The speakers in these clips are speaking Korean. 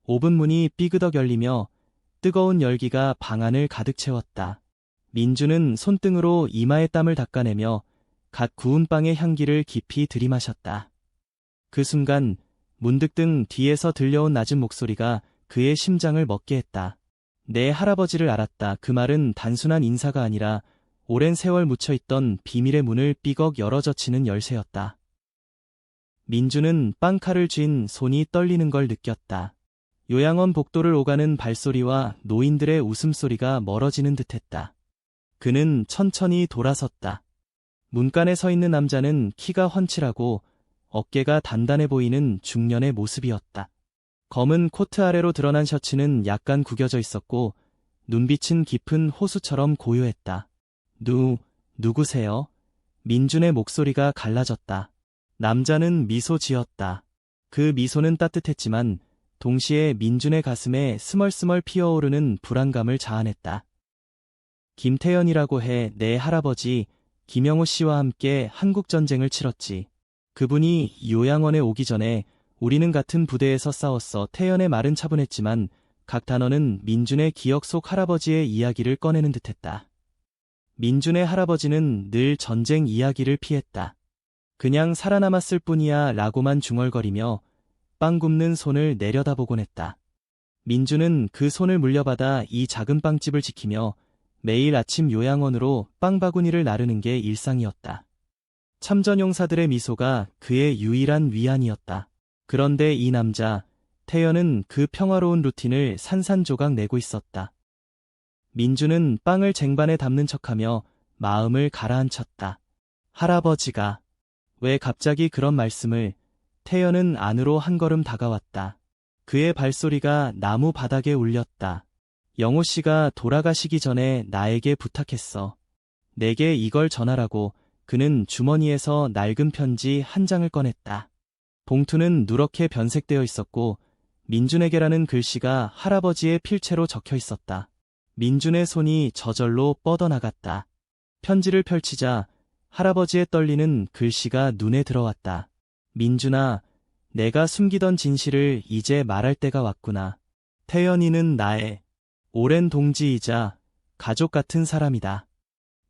오븐 문이 삐그덕 열리며 뜨거운 열기가 방 안을 가득 채웠다. 민주는 손등으로 이마에 땀을 닦아내며 갓 구운 빵의 향기를 깊이 들이마셨다. 그 순간 문득 뒤에서 들려온 낮은 목소리가 그의 심장을 먹게 했다. 내 할아버지를 알았다. 그 말은 단순한 인사가 아니라 오랜 세월 묻혀있던 비밀의 문을 삐걱 열어젖히는 열쇠였다. 민주는 빵칼을 쥔 손이 떨리는 걸 느꼈다. 요양원 복도를 오가는 발소리와 노인들의 웃음소리가 멀어지는 듯했다. 그는 천천히 돌아섰다. 문간에 서 있는 남자는 키가 훤칠하고 어깨가 단단해 보이는 중년의 모습이었다. 검은 코트 아래로 드러난 셔츠는 약간 구겨져 있었고 눈빛은 깊은 호수처럼 고요했다. 누구세요? 민준의 목소리가 갈라졌다. 남자는 미소 지었다. 그 미소는 따뜻했지만 동시에 민준의 가슴에 스멀스멀 피어오르는 불안감을 자아냈다. 김태현이라고 해. 내 할아버지 김영호 씨와 함께 한국전쟁을 치렀지. 그분이 요양원에 오기 전에 우리는 같은 부대에서 싸웠어. 태연의 말은 차분했지만 각 단어는 민준의 기억 속 할아버지의 이야기를 꺼내는 듯했다. 민준의 할아버지는 늘 전쟁 이야기를 피했다. 그냥 살아남았을 뿐이야 라고만 중얼거리며 빵 굽는 손을 내려다보곤 했다. 민준은 그 손을 물려받아 이 작은 빵집을 지키며 매일 아침 요양원으로 빵 바구니를 나르는 게 일상이었다. 참전용사들의 미소가 그의 유일한 위안이었다. 그런데 이 남자, 태연은 그 평화로운 루틴을 산산조각 내고 있었다. 민주는 빵을 쟁반에 담는 척하며 마음을 가라앉혔다. 할아버지가 왜 갑자기 그런 말씀을? 태연은 안으로 한 걸음 다가왔다. 그의 발소리가 나무 바닥에 울렸다. 영호 씨가 돌아가시기 전에 나에게 부탁했어. 내게 이걸 전하라고. 그는 주머니에서 낡은 편지 한 장을 꺼냈다. 봉투는 누렇게 변색되어 있었고 민준에게라는 글씨가 할아버지의 필체로 적혀 있었다. 민준의 손이 저절로 뻗어나갔다. 편지를 펼치자 할아버지의 떨리는 글씨가 눈에 들어왔다. 민준아, 내가 숨기던 진실을 이제 말할 때가 왔구나. 태연이는 나의 오랜 동지이자 가족 같은 사람이다.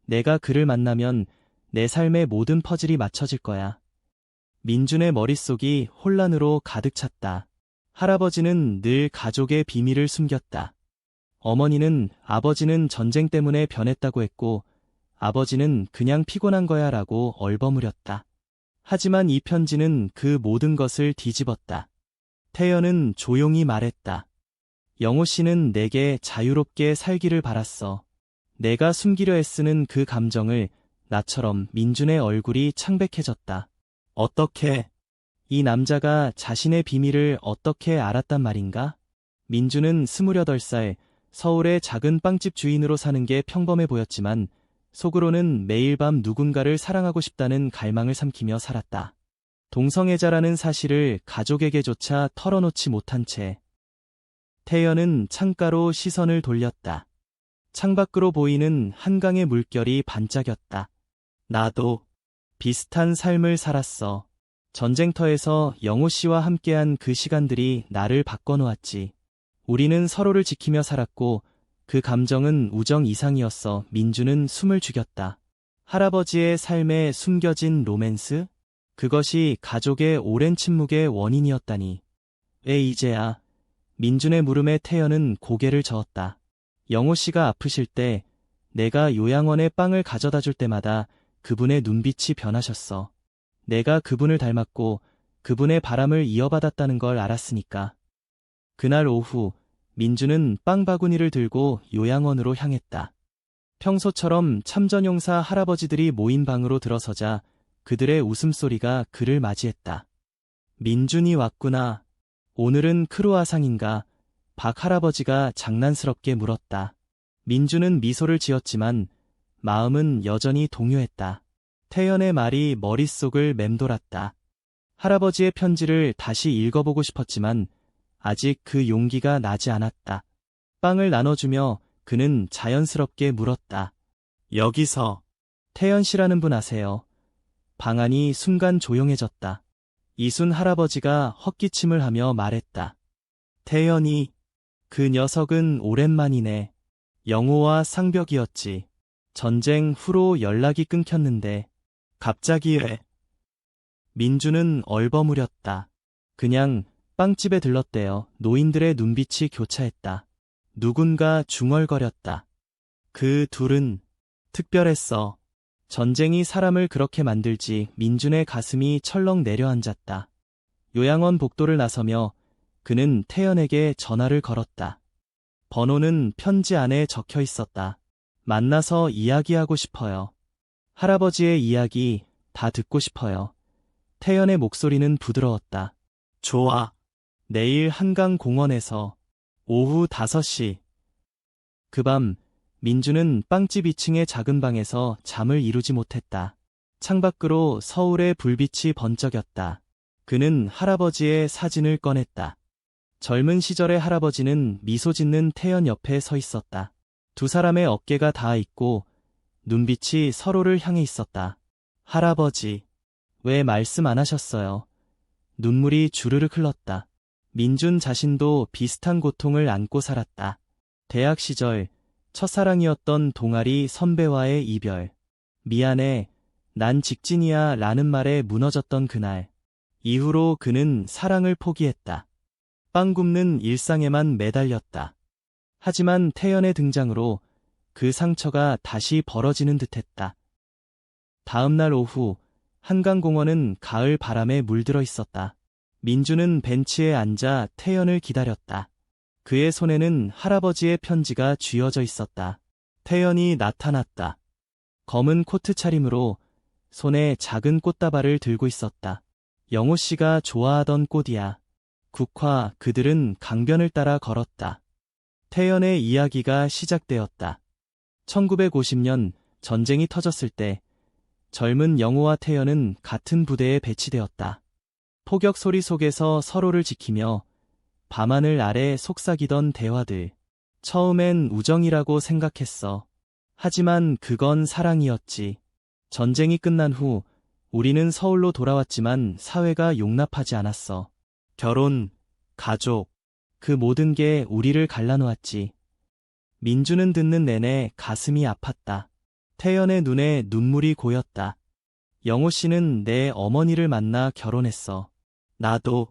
내가 그를 만나면 내 삶의 모든 퍼즐이 맞춰질 거야. 민준의 머릿속이 혼란으로 가득 찼다. 할아버지는 늘 가족의 비밀을 숨겼다. 어머니는 아버지는 전쟁 때문에 변했다고 했고 아버지는 그냥 피곤한 거야 라고 얼버무렸다. 하지만 이 편지는 그 모든 것을 뒤집었다. 태연은 조용히 말했다. 영호 씨는 내게 자유롭게 살기를 바랐어. 내가 숨기려 애쓰는 그 감정을. 나처럼. 민준의 얼굴이 창백해졌다. 어떻게? 이 남자가 자신의 비밀을 어떻게 알았단 말인가? 민준은 28살, 서울의 작은 빵집 주인으로 사는 게 평범해 보였지만 속으로는 매일 밤 누군가를 사랑하고 싶다는 갈망을 삼키며 살았다. 동성애자라는 사실을 가족에게조차 털어놓지 못한 채. 태연은 창가로 시선을 돌렸다. 창밖으로 보이는 한강의 물결이 반짝였다. 나도 비슷한 삶을 살았어. 전쟁터에서 영호 씨와 함께한 그 시간들이 나를 바꿔놓았지. 우리는 서로를 지키며 살았고 그 감정은 우정 이상이었어. 민주는 숨을 죽였다. 할아버지의 삶에 숨겨진 로맨스? 그것이 가족의 오랜 침묵의 원인이었다니. 왜 이제야? 민준의 물음에 태연은 고개를 저었다. 영호 씨가 아프실 때 내가 요양원에 빵을 가져다 줄 때마다 그분의 눈빛이 변하셨어. 내가 그분을 닮았고 그분의 바람을 이어받았다는 걸 알았으니까. 그날 오후 민주는 빵 바구니를 들고 요양원으로 향했다. 평소처럼 참전용사 할아버지들이 모인 방으로 들어서자 그들의 웃음소리가 그를 맞이했다. 민준이 왔구나. 오늘은 크루아상인가? 박 할아버지가 장난스럽게 물었다. 민준은 미소를 지었지만 마음은 여전히 동요했다. 태연의 말이 머릿속을 맴돌았다. 할아버지의 편지를 다시 읽어보고 싶었지만 아직 그 용기가 나지 않았다. 빵을 나눠주며 그는 자연스럽게 물었다. 여기서 태연 씨라는 분 아세요? 방 안이 순간 조용해졌다. 이순 할아버지가 헛기침을 하며 말했다. 태연이, 그 녀석은 오랜만이네. 영호와 상벽이었지. 전쟁 후로 연락이 끊겼는데 갑자기 왜? 민주는 얼버무렸다. 그냥 빵집에 들렀대요. 노인들의 눈빛이 교차했다. 누군가 중얼거렸다. 그 둘은 특별했어. 전쟁이 사람을 그렇게 만들지. 민준의 가슴이 철렁 내려앉았다. 요양원 복도를 나서며 그는 태연에게 전화를 걸었다. 번호는 편지 안에 적혀 있었다. 만나서 이야기하고 싶어요. 할아버지의 이야기 다 듣고 싶어요. 태연의 목소리는 부드러웠다. 좋아. 내일 한강공원에서 오후 5시. 그 밤 민주는 빵집 2층의 작은 방에서 잠을 이루지 못했다. 창밖으로 서울의 불빛이 번쩍였다. 그는 할아버지의 사진을 꺼냈다. 젊은 시절의 할아버지는 미소 짓는 태연 옆에 서 있었다. 두 사람의 어깨가 닿아 있고 눈빛이 서로를 향해 있었다. 할아버지, 왜 말씀 안 하셨어요? 눈물이 주르륵 흘렀다. 민준 자신도 비슷한 고통을 안고 살았다. 대학 시절 첫사랑이었던 동아리 선배와의 이별. 미안해, 난 직진이야 라는 말에 무너졌던 그날. 이후로 그는 사랑을 포기했다. 빵 굽는 일상에만 매달렸다. 하지만 태연의 등장으로 그 상처가 다시 벌어지는 듯했다. 다음 날 오후 한강공원은 가을 바람에 물들어 있었다. 민주는 벤치에 앉아 태연을 기다렸다. 그의 손에는 할아버지의 편지가 쥐어져 있었다. 태연이 나타났다. 검은 코트 차림으로 손에 작은 꽃다발을 들고 있었다. 영호 씨가 좋아하던 꽃이야. 국화, 그들은 강변을 따라 걸었다. 태연의 이야기가 시작되었다. 1950년 전쟁이 터졌을 때 젊은 영호와 태연은 같은 부대에 배치되었다. 포격 소리 속에서 서로를 지키며 밤하늘 아래 속삭이던 대화들. 처음엔 우정이라고 생각했어. 하지만 그건 사랑이었지. 전쟁이 끝난 후 우리는 서울로 돌아왔지만 사회가 용납하지 않았어. 결혼, 가족, 그 모든 게 우리를 갈라놓았지. 민주는 듣는 내내 가슴이 아팠다. 태연의 눈에 눈물이 고였다. 영호 씨는 내 어머니를 만나 결혼했어. 나도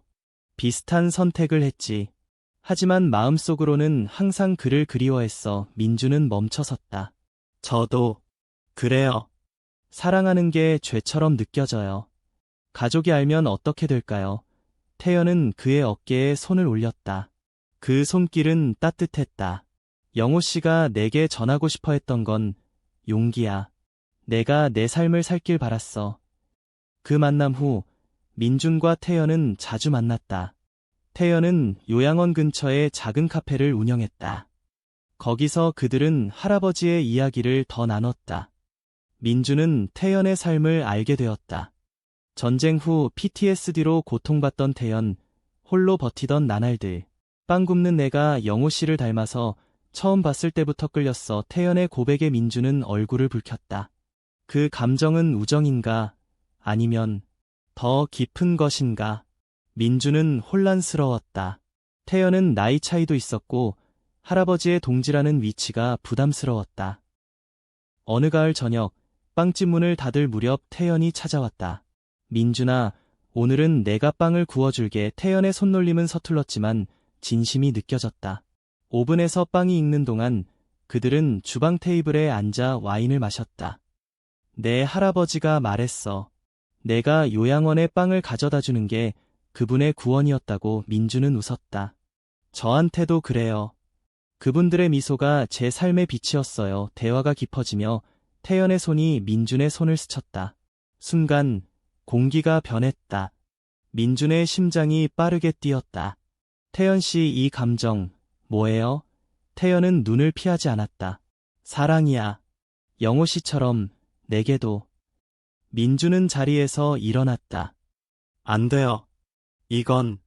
비슷한 선택을 했지. 하지만 마음속으로는 항상 그를 그리워했어. 민주는 멈춰섰다. 저도 그래요. 사랑하는 게 죄처럼 느껴져요. 가족이 알면 어떻게 될까요? 태연은 그의 어깨에 손을 올렸다. 그 손길은 따뜻했다. 영호 씨가 내게 전하고 싶어 했던 건 용기야. 내가 내 삶을 살길 바랐어. 그 만남 후 민준과 태연은 자주 만났다. 태연은 요양원 근처에 작은 카페를 운영했다. 거기서 그들은 할아버지의 이야기를 더 나눴다. 민준은 태연의 삶을 알게 되었다. 전쟁 후 PTSD로 고통받던 태연, 홀로 버티던 나날들. 빵 굽는 내가 영호 씨를 닮아서 처음 봤을 때부터 끌렸어. 태연의 고백에 민주는 얼굴을 붉혔다. 그 감정은 우정인가? 아니면 더 깊은 것인가? 민주는 혼란스러웠다. 태연은 나이 차이도 있었고 할아버지의 동지라는 위치가 부담스러웠다. 어느 가을 저녁, 빵집 문을 닫을 무렵 태연이 찾아왔다. 민준아, 오늘은 내가 빵을 구워줄게. 태연의 손놀림은 서툴렀지만 진심이 느껴졌다. 오븐에서 빵이 익는 동안 그들은 주방 테이블에 앉아 와인을 마셨다. 내 할아버지가 말했어. 내가 요양원에 빵을 가져다 주는 게 그분의 구원이었다고. 민주는 웃었다. 저한테도 그래요. 그분들의 미소가 제 삶의 빛이었어요. 대화가 깊어지며 태연의 손이 민준의 손을 스쳤다. 순간 공기가 변했다. 민준의 심장이 빠르게 뛰었다. 태연 씨, 이 감정 뭐예요? 태연은 눈을 피하지 않았다. 사랑이야. 영호 씨처럼 내게도. 민준은 자리에서 일어났다. 안 돼요. 이건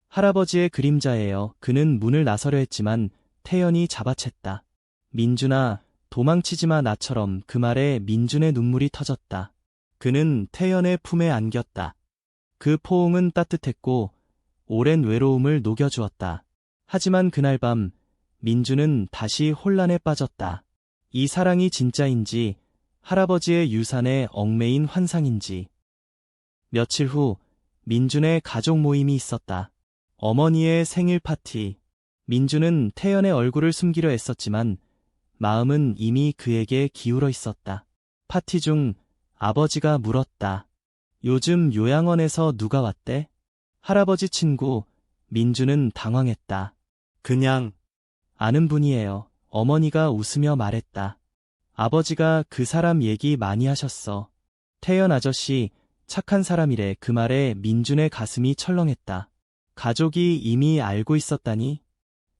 할아버지의 그림자예요. 그는 문을 나서려 했지만 태연이 잡아챘다. 민준아, 도망치지 마. 나처럼. 그 말에 민준의 눈물이 터졌다. 그는 태연의 품에 안겼다. 그 포옹은 따뜻했고 오랜 외로움을 녹여주었다. 하지만 그날 밤 민주는 다시 혼란에 빠졌다. 이 사랑이 진짜인지 할아버지의 유산에 얽매인 환상인지. 며칠 후 민준의 가족 모임이 있었다. 어머니의 생일 파티. 민준은 태연의 얼굴을 숨기려 애썼지만 마음은 이미 그에게 기울어 있었다. 파티 중 아버지가 물었다. 요즘 요양원에서 누가 왔대? 할아버지 친구. 민준은 당황했다. 그냥 아는 분이에요. 어머니가 웃으며 말했다. 아버지가 그 사람 얘기 많이 하셨어. 태연 아저씨 착한 사람이래. 그 말에 민준의 가슴이 철렁했다. 가족이 이미 알고 있었다니?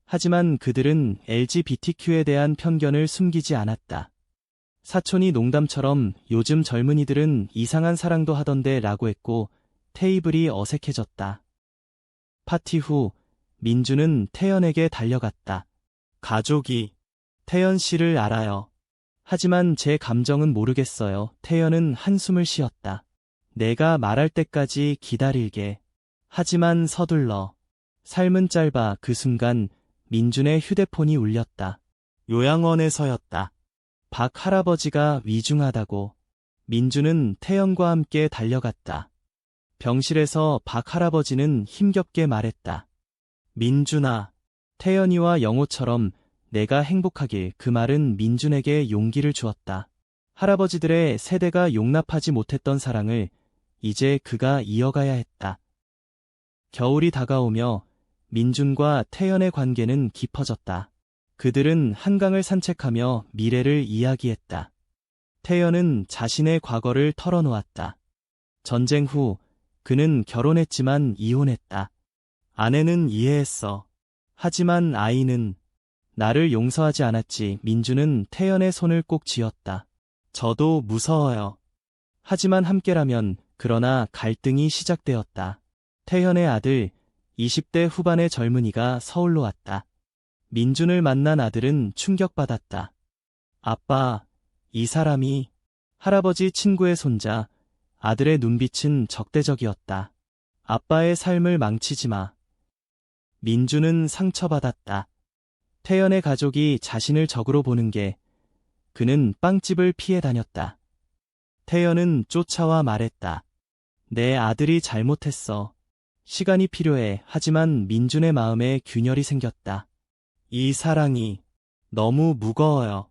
하지만 그들은 LGBTQ에 대한 편견을 숨기지 않았다. 사촌이 농담처럼 요즘 젊은이들은 이상한 사랑도 하던데 라고 했고 테이블이 어색해졌다. 파티 후 민주는 태연에게 달려갔다. 가족이 태연 씨를 알아요. 하지만 제 감정은 모르겠어요. 태연은 한숨을 쉬었다. 내가 말할 때까지 기다릴게. 하지만 서둘러. 삶은 짧아. 그 순간 민준의 휴대폰이 울렸다. 요양원에서였다. 박 할아버지가 위중하다고. 민준은 태연과 함께 달려갔다. 병실에서 박 할아버지는 힘겹게 말했다. 민준아, 태연이와 영호처럼 내가 행복하길. 그 말은 민준에게 용기를 주었다. 할아버지들의 세대가 용납하지 못했던 사랑을 이제 그가 이어가야 했다. 겨울이 다가오며 민준과 태연의 관계는 깊어졌다. 그들은 한강을 산책하며 미래를 이야기했다. 태연은 자신의 과거를 털어놓았다. 전쟁 후 그는 결혼했지만 이혼했다. 아내는 이해했어. 하지만 아이는 나를 용서하지 않았지. 민준은 태연의 손을 꼭 쥐었다. 저도 무서워요. 하지만 함께라면. 그러나 갈등이 시작되었다. 태연의 아들, 20대 후반의 젊은이가 서울로 왔다. 민준을 만난 아들은 충격받았다. 아빠, 이 사람이 할아버지 친구의 손자. 아들의 눈빛은 적대적이었다. 아빠의 삶을 망치지 마. 민준은 상처받았다. 태연의 가족이 자신을 적으로 보는 게. 그는 빵집을 피해 다녔다. 태연은 쫓아와 말했다. 내 아들이 잘못했어. 시간이 필요해. 하지만 민준의 마음에 균열이 생겼다. 이 사랑이 너무 무거워요.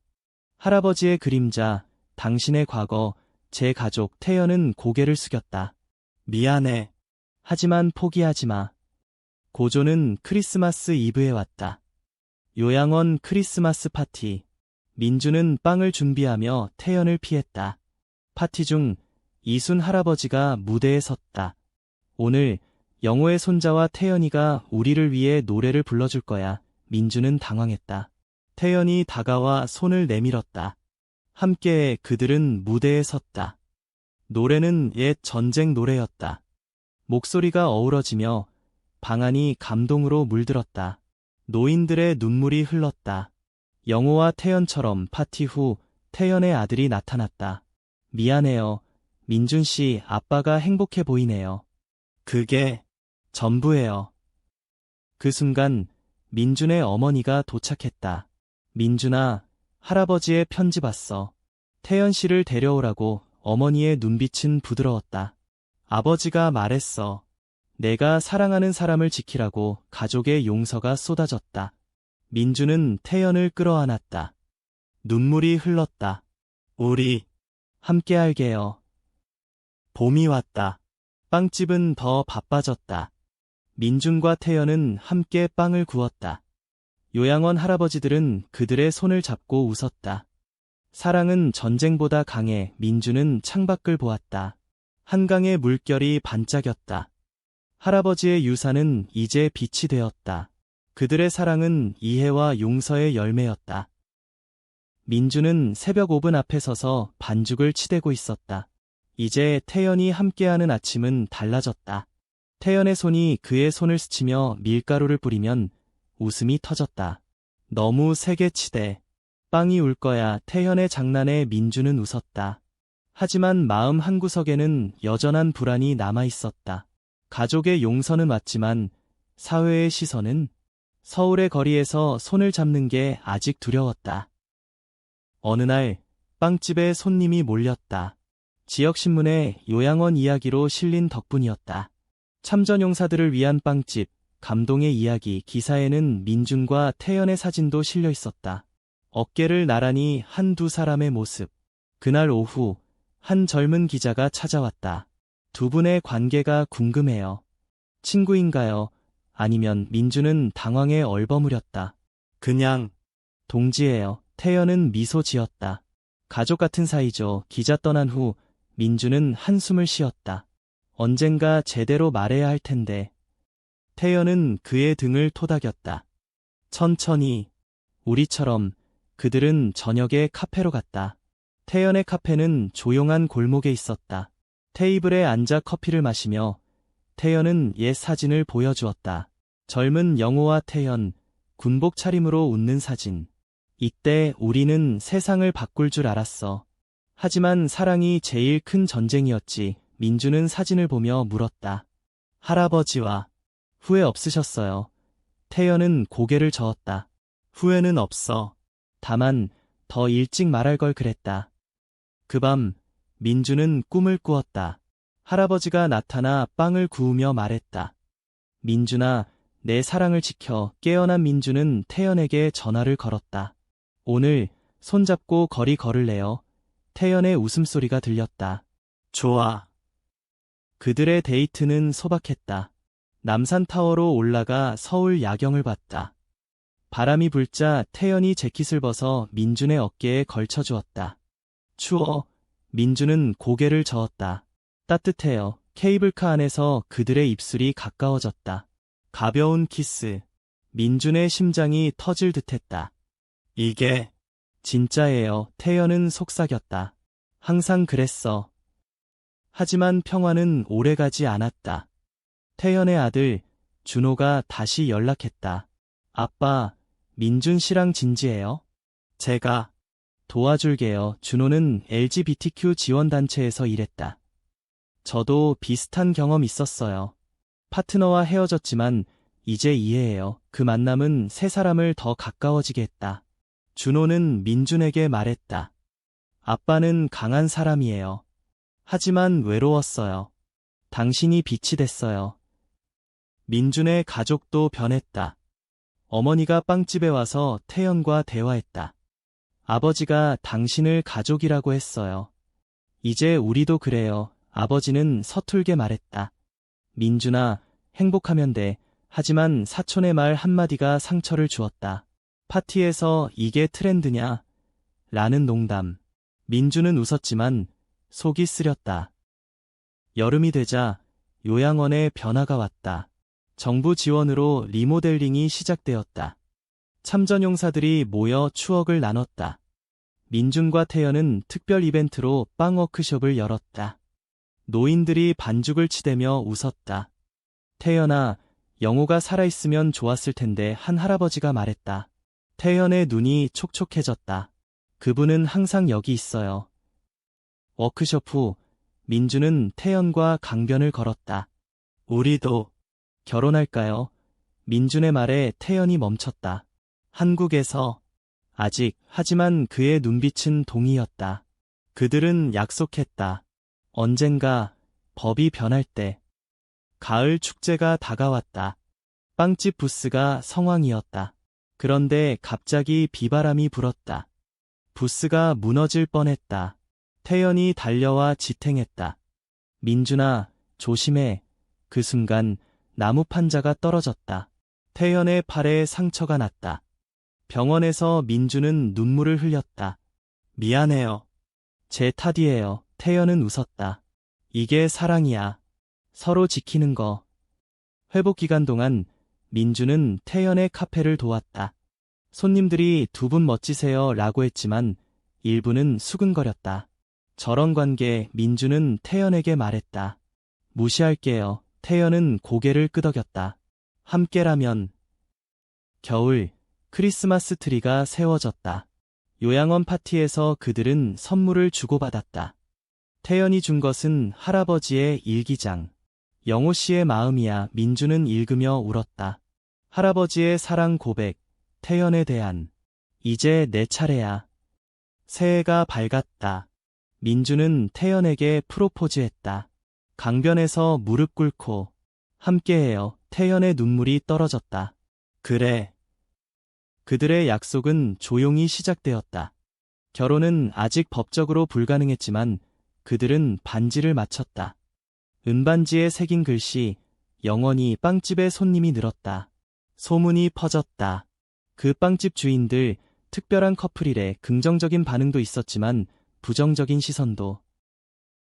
할아버지의 그림자, 당신의 과거, 제 가족. 태연은 고개를 숙였다. 미안해. 하지만 포기하지 마. 고조는 크리스마스 이브에 왔다. 요양원 크리스마스 파티. 민준은 빵을 준비하며 태연을 피했다. 파티 중 이순 할아버지가 무대에 섰다. 오늘 영호의 손자와 태연이가 우리를 위해 노래를 불러줄 거야. 민준은 당황했다. 태연이 다가와 손을 내밀었다. 함께 그들은 무대에 섰다. 노래는 옛 전쟁 노래였다. 목소리가 어우러지며 방 안이 감동으로 물들었다. 노인들의 눈물이 흘렀다. 영호와 태연처럼. 파티 후 태연의 아들이 나타났다. 미안해요. 민준 씨, 아빠가 행복해 보이네요. 그게 전부예요. 그 순간 민준의 어머니가 도착했다. 민준아, 할아버지의 편지 봤어. 태연 씨를 데려오라고. 어머니의 눈빛은 부드러웠다. 아버지가 말했어. 내가 사랑하는 사람을 지키라고. 가족의 용서가 쏟아졌다. 민준은 태연을 끌어안았다. 눈물이 흘렀다. 우리 함께 할게요. 봄이 왔다. 빵집은 더 바빠졌다. 민준과 태연은 함께 빵을 구웠다. 요양원 할아버지들은 그들의 손을 잡고 웃었다. 사랑은 전쟁보다 강해. 민준은 창밖을 보았다. 한강의 물결이 반짝였다. 할아버지의 유산은 이제 빛이 되었다. 그들의 사랑은 이해와 용서의 열매였다. 민준은 새벽 오븐 앞에 서서 반죽을 치대고 있었다. 이제 태연이 함께하는 아침은 달라졌다. 태연의 손이 그의 손을 스치며 밀가루를 뿌리면 웃음이 터졌다. 너무 세게 치대. 빵이 울 거야. 태연의 장난에 민준은 웃었다. 하지만 마음 한구석에는 여전한 불안이 남아 있었다. 가족의 용서는 왔지만 사회의 시선은 서울의 거리에서 손을 잡는 게 아직 두려웠다. 어느 날 빵집에 손님이 몰렸다. 지역신문에 요양원 이야기로 실린 덕분이었다. 참전용사들을 위한 빵집, 감동의 이야기 기사에는 민준과 태연의 사진도 실려 있었다. 어깨를 나란히 한 두 사람의 모습. 그날 오후 한 젊은 기자가 찾아왔다. 두 분의 관계가 궁금해요. 친구인가요? 아니면 민준은 당황해 얼버무렸다. 그냥 동지예요. 태연은 미소 지었다. 가족 같은 사이죠. 기자 떠난 후 민준은 한숨을 쉬었다. 언젠가 제대로 말해야 할 텐데. 태연은 그의 등을 토닥였다. 천천히. 우리처럼. 그들은 저녁에 카페로 갔다. 태연의 카페는 조용한 골목에 있었다. 테이블에 앉아 커피를 마시며 태연은 옛 사진을 보여주었다. 젊은 영호와 태연, 군복 차림으로 웃는 사진. 이때 우리는 세상을 바꿀 줄 알았어. 하지만 사랑이 제일 큰 전쟁이었지. 민준은 사진을 보며 물었다. 할아버지와 후회 없으셨어요? 태연은 고개를 저었다. 후회는 없어. 다만 더 일찍 말할 걸 그랬다. 그 밤 민준은 꿈을 꾸었다. 할아버지가 나타나 빵을 구우며 말했다. 민준아, 내 사랑을 지켜. 깨어난 민준은 태연에게 전화를 걸었다. 오늘 손잡고 거리 걸을래요? 태연의 웃음소리가 들렸다. 좋아. 그들의 데이트는 소박했다. 남산타워로 올라가 서울 야경을 봤다. 바람이 불자 태연이 재킷을 벗어 민준의 어깨에 걸쳐주었다. 추워. 민준은 고개를 저었다. 따뜻해요. 케이블카 안에서 그들의 입술이 가까워졌다. 가벼운 키스. 민준의 심장이 터질 듯했다. 이게 진짜예요. 태연은 속삭였다. 항상 그랬어. 하지만 평화는 오래가지 않았다. 태연의 아들 준호가 다시 연락했다. 아빠, 민준 씨랑 진지해요? 제가 도와줄게요. 준호는 LGBTQ 지원단체에서 일했다. 저도 비슷한 경험 있었어요. 파트너와 헤어졌지만 이제 이해해요. 그 만남은 세 사람을 더 가까워지게 했다. 준호는 민준에게 말했다. 아빠는 강한 사람이에요. 하지만 외로웠어요. 당신이 빛이 됐어요. 민준의 가족도 변했다. 어머니가 빵집에 와서 태연과 대화했다. 아버지가 당신을 가족이라고 했어요. 이제 우리도 그래요. 아버지는 서툴게 말했다. 민준아, 행복하면 돼. 하지만 사촌의 말 한마디가 상처를 주었다. 파티에서 이게 트렌드냐? 라는 농담. 민준은 웃었지만 속이 쓰렸다. 여름이 되자 요양원에 변화가 왔다. 정부 지원으로 리모델링이 시작되었다. 참전용사들이 모여 추억을 나눴다. 민준과 태연은 특별 이벤트로 빵 워크숍을 열었다. 노인들이 반죽을 치대며 웃었다. 태연아, 영호가 살아있으면 좋았을 텐데 한 할아버지가 말했다. 태연의 눈이 촉촉해졌다. 그분은 항상 여기 있어요. 워크숍 후 민준은 태연과 강변을 걸었다. 우리도 결혼할까요? 민준의 말에 태연이 멈췄다. 한국에서 아직, 하지만 그의 눈빛은 동의였다. 그들은 약속했다. 언젠가 법이 변할 때. 가을 축제가 다가왔다. 빵집 부스가 성황이었다. 그런데 갑자기 비바람이 불었다. 부스가 무너질 뻔했다. 태연이 달려와 지탱했다. 민준아, 조심해. 그 순간 나무 판자가 떨어졌다. 태연의 팔에 상처가 났다. 병원에서 민준은 눈물을 흘렸다. 미안해요. 제 탓이에요. 태연은 웃었다. 이게 사랑이야. 서로 지키는 거. 회복 기간 동안 민준은 태연의 카페를 도왔다. 손님들이 두 분 멋지세요 라고 했지만 일부는 수근거렸다. 저런 관계 민준은 태연에게 말했다. 무시할게요. 태연은 고개를 끄덕였다. 함께라면. 겨울, 크리스마스 트리가 세워졌다. 요양원 파티에서 그들은 선물을 주고받았다. 태연이 준 것은 할아버지의 일기장. 영호 씨의 마음이야. 민준은 읽으며 울었다. 할아버지의 사랑 고백, 태연에 대한. 이제 내 차례야. 새해가 밝았다. 민주는 태연에게 프로포즈했다. 강변에서 무릎 꿇고 함께해요. 태연의 눈물이 떨어졌다. 그래. 그들의 약속은 조용히 시작되었다. 결혼은 아직 법적으로 불가능했지만 그들은 반지를 맞췄다. 은반지에 새긴 글씨, 영원히 빵집에 손님이 늘었다. 소문이 퍼졌다. 그 빵집 주인들, 특별한 커플이래. 긍정적인 반응도 있었지만 부정적인 시선도.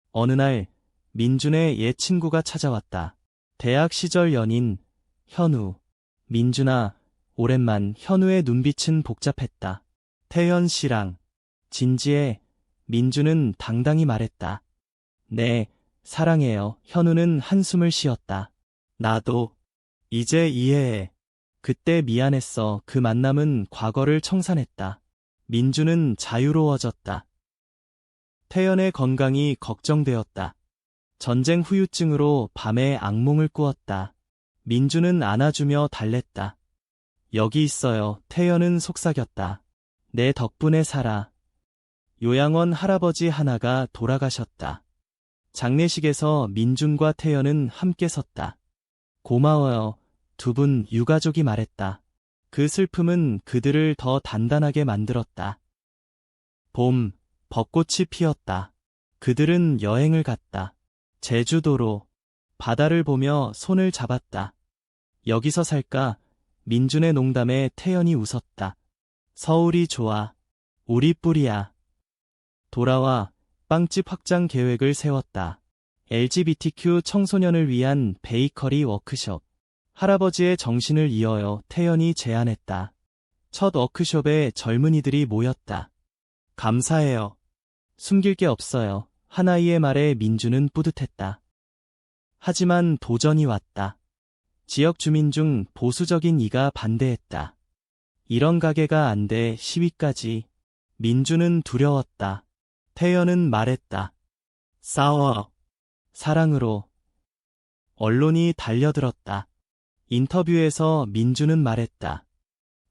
어느 날 민준의 옛 친구가 찾아왔다. 대학 시절 연인 현우. 민준아, 오랜만. 현우의 눈빛은 복잡했다. 태연 씨랑 진지해. 민준은 당당히 말했다. 네, 사랑해요. 현우는 한숨을 쉬었다. 나도. 이제 이해해. 그때 미안했어. 그 만남은 과거를 청산했다. 민준은 자유로워졌다. 태연의 건강이 걱정되었다. 전쟁 후유증으로 밤에 악몽을 꾸었다. 민준은 안아주며 달랬다. 여기 있어요. 태연은 속삭였다. 내 덕분에 살아. 요양원 할아버지 하나가 돌아가셨다. 장례식에서 민준과 태연은 함께 섰다. 고마워요. 두 분 유가족이 말했다. 그 슬픔은 그들을 더 단단하게 만들었다. 봄, 벚꽃이 피었다. 그들은 여행을 갔다. 제주도로. 바다를 보며 손을 잡았다. 여기서 살까? 민준의 농담에 태연이 웃었다. 서울이 좋아. 우리 뿔이야. 돌아와. 빵집 확장 계획을 세웠다. LGBTQ 청소년을 위한 베이커리 워크숍. 할아버지의 정신을 이어요. 태연이 제안했다. 첫 워크숍에 젊은이들이 모였다. 감사해요. 숨길 게 없어요. 하나이의 말에 민주는 뿌듯했다. 하지만 도전이 왔다. 지역 주민 중 보수적인 이가 반대했다. 이런 가게가 안 돼. 시위까지. 민주는 두려웠다. 태연은 말했다. 싸워. 사랑으로. 언론이 달려들었다. 인터뷰에서 민주는 말했다.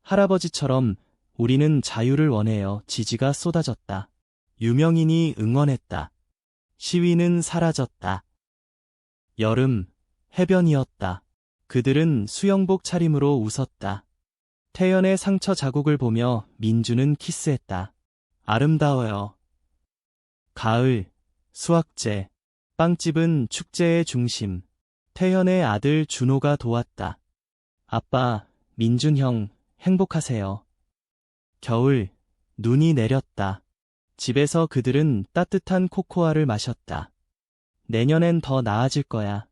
할아버지처럼 우리는 자유를 원해요. 지지가 쏟아졌다. 유명인이 응원했다. 시위는 사라졌다. 여름, 해변이었다. 그들은 수영복 차림으로 웃었다. 태연의 상처 자국을 보며 민주는 키스했다. 아름다워요. 가을, 수학제. 빵집은 축제의 중심. 태연의 아들 준호가 도왔다. 아빠, 민준 형, 행복하세요. 겨울, 눈이 내렸다. 집에서 그들은 따뜻한 코코아를 마셨다. 내년엔 더 나아질 거야.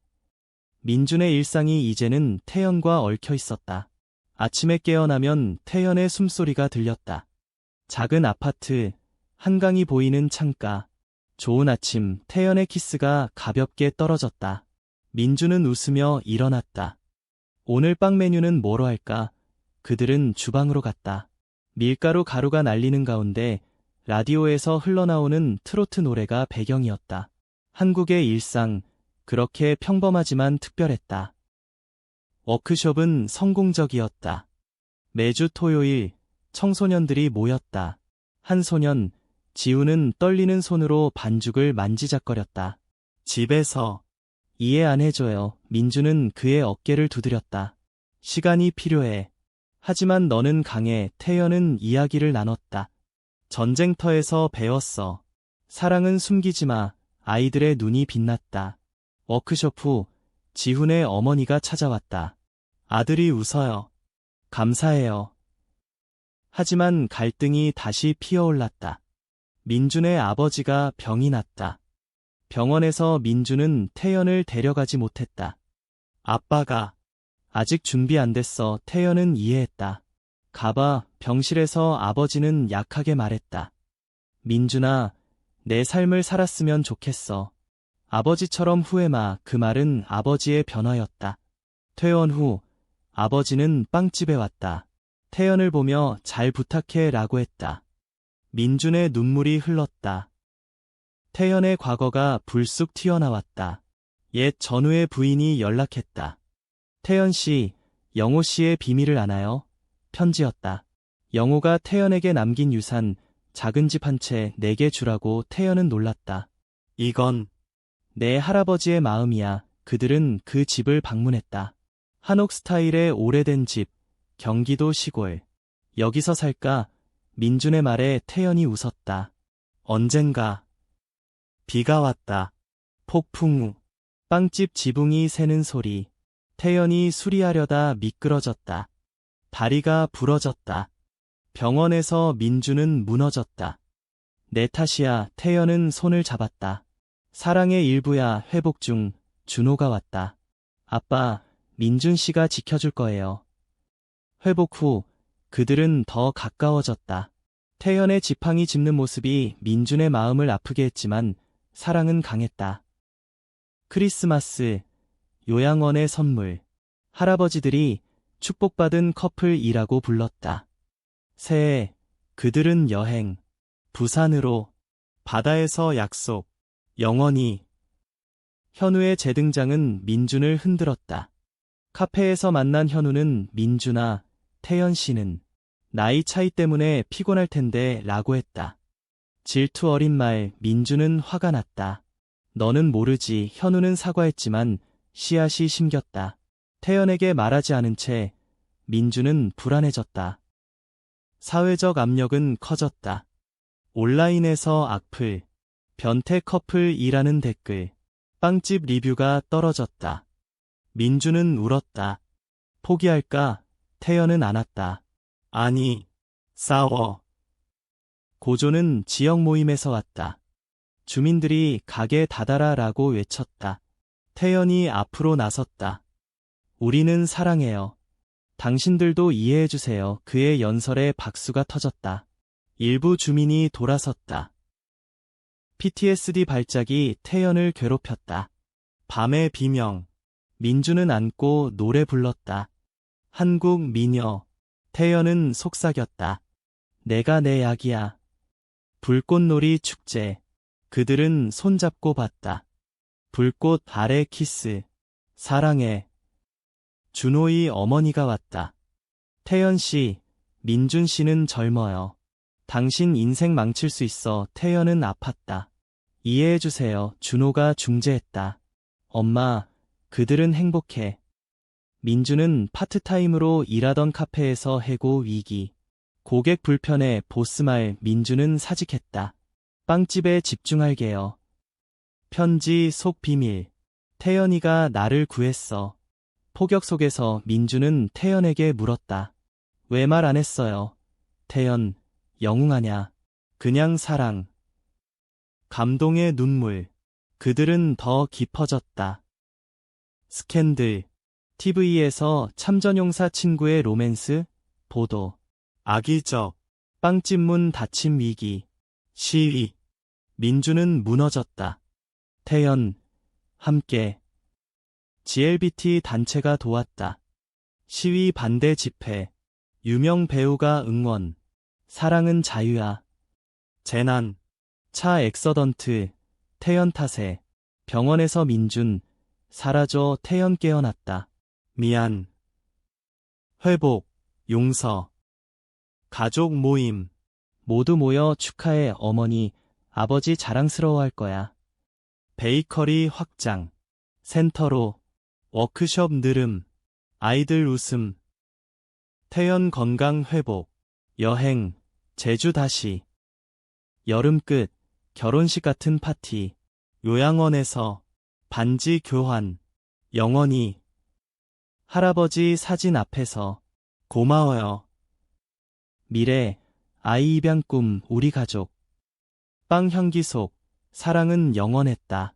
민준의 일상이 이제는 태연과 얽혀 있었다. 아침에 깨어나면 태연의 숨소리가 들렸다. 작은 아파트, 한강이 보이는 창가. 좋은 아침, 태연의 키스가 가볍게 떨어졌다. 민주는 웃으며 일어났다. 오늘 빵 메뉴는 뭐로 할까? 그들은 주방으로 갔다. 밀가루 가루가 날리는 가운데 라디오에서 흘러나오는 트로트 노래가 배경이었다. 한국의 일상, 그렇게 평범하지만 특별했다. 워크숍은 성공적이었다. 매주 토요일, 청소년들이 모였다. 한 소년, 지우는 떨리는 손으로 반죽을 만지작거렸다. 집에서. 이해 안 해줘요. 민주는 그의 어깨를 두드렸다. 시간이 필요해. 하지만 너는 강해. 태연은 이야기를 나눴다. 전쟁터에서 배웠어. 사랑은 숨기지 마. 아이들의 눈이 빛났다. 워크숍 후 지훈의 어머니가 찾아왔다. 아들이 웃어요. 감사해요. 하지만 갈등이 다시 피어올랐다. 민준의 아버지가 병이 났다. 병원에서 민준은 태연을 데려가지 못했다. 아빠가 아직 준비 안 됐어. 태연은 이해했다. 가봐. 병실에서 아버지는 약하게 말했다. 민준아, 내 삶을 살았으면 좋겠어. 아버지처럼 후회마. 그 말은 아버지의 변화였다. 퇴원 후 아버지는 빵집에 왔다. 태연을 보며 잘 부탁해 라고 했다. 민준의 눈물이 흘렀다. 태연의 과거가 불쑥 튀어나왔다. 옛 전우의 부인이 연락했다. 태연 씨, 영호 씨의 비밀을 아나요? 편지였다. 영호가 태연에게 남긴 유산, 작은 집 한 채 내게 주라고. 태연은 놀랐다. 이건 내 할아버지의 마음이야. 그들은 그 집을 방문했다. 한옥 스타일의 오래된 집, 경기도 시골. 여기서 살까? 민준의 말에 태연이 웃었다. 언젠가 비가 왔다. 폭풍 후 빵집 지붕이 새는 소리. 태연이 수리하려다 미끄러졌다. 다리가 부러졌다. 병원에서 민준은 무너졌다. 내 탓이야. 태연은 손을 잡았다. 사랑의 일부야. 회복 중. 준호가 왔다. 아빠, 민준 씨가 지켜줄 거예요. 회복 후 그들은 더 가까워졌다. 태연의 지팡이 짚는 모습이 민준의 마음을 아프게 했지만 사랑은 강했다. 크리스마스, 요양원의 선물. 할아버지들이 축복받은 커플이라고 불렀다. 새해, 그들은 여행. 부산으로. 바다에서 약속. 영원히. 현우의 재등장은 민준을 흔들었다. 카페에서 만난 현우는 민준아, 태연 씨는 나이 차이 때문에 피곤할 텐데 라고 했다. 질투 어린 말. 민준은 화가 났다. 너는 모르지. 현우는 사과했지만 씨앗이 심겼다. 태연에게 말하지 않은 채 민준은 불안해졌다. 사회적 압력은 커졌다. 온라인에서 악플, 변태 커플이라는 댓글, 빵집 리뷰가 떨어졌다. 민준은 울었다. 포기할까? 태연은 안았다. 아니, 싸워. 고조는 지역 모임에서 왔다. 주민들이 가게 닫아라 라고 외쳤다. 태연이 앞으로 나섰다. 우리는 사랑해요. 당신들도 이해해주세요. 그의 연설에 박수가 터졌다. 일부 주민이 돌아섰다. PTSD 발작이 태연을 괴롭혔다. 밤의 비명. 민준은 안고 노래 불렀다. 한국 미녀. 태연은 속삭였다. 내가 내 약이야. 불꽃놀이 축제. 그들은 손잡고 봤다. 불꽃 아래 키스. 사랑해. 준호의 어머니가 왔다. 태연 씨, 민준 씨는 젊어요. 당신 인생 망칠 수 있어. 태연은 아팠다. 이해해주세요. 준호가 중재했다. 엄마, 그들은 행복해. 민준은 파트타임으로 일하던 카페에서 해고 위기. 고객 불편해. 보스말. 민준은 사직했다. 빵집에 집중할게요. 편지 속 비밀. 태연이가 나를 구했어. 폭격 속에서 민준은 태연에게 물었다. 왜 말 안 했어요? 태연, 영웅하냐? 그냥 사랑. 감동의 눈물. 그들은 더 깊어졌다. 스캔들. TV에서 참전용사 친구의 로맨스 보도. 악의적. 빵집 문 닫힘 위기. 시위. 민준은 무너졌다. 태연, 함께. GLBT 단체가 도왔다. 시위 반대 집회. 유명 배우가 응원. 사랑은 자유야. 재난. 차 액서던트. 태연 탓에. 병원에서 민준. 사라져. 태연 깨어났다. 미안. 회복. 용서. 가족 모임. 모두 모여 축하해. 어머니, 아버지 자랑스러워할 거야. 베이커리 확장. 센터로. 워크숍 느름. 아이들 웃음. 태연 건강 회복. 여행. 제주 다시. 여름 끝. 결혼식 같은 파티. 요양원에서. 반지 교환. 영원히. 할아버지 사진 앞에서. 고마워요. 미래. 아이 입양 꿈. 우리 가족. 빵 향기 속. 사랑은 영원했다.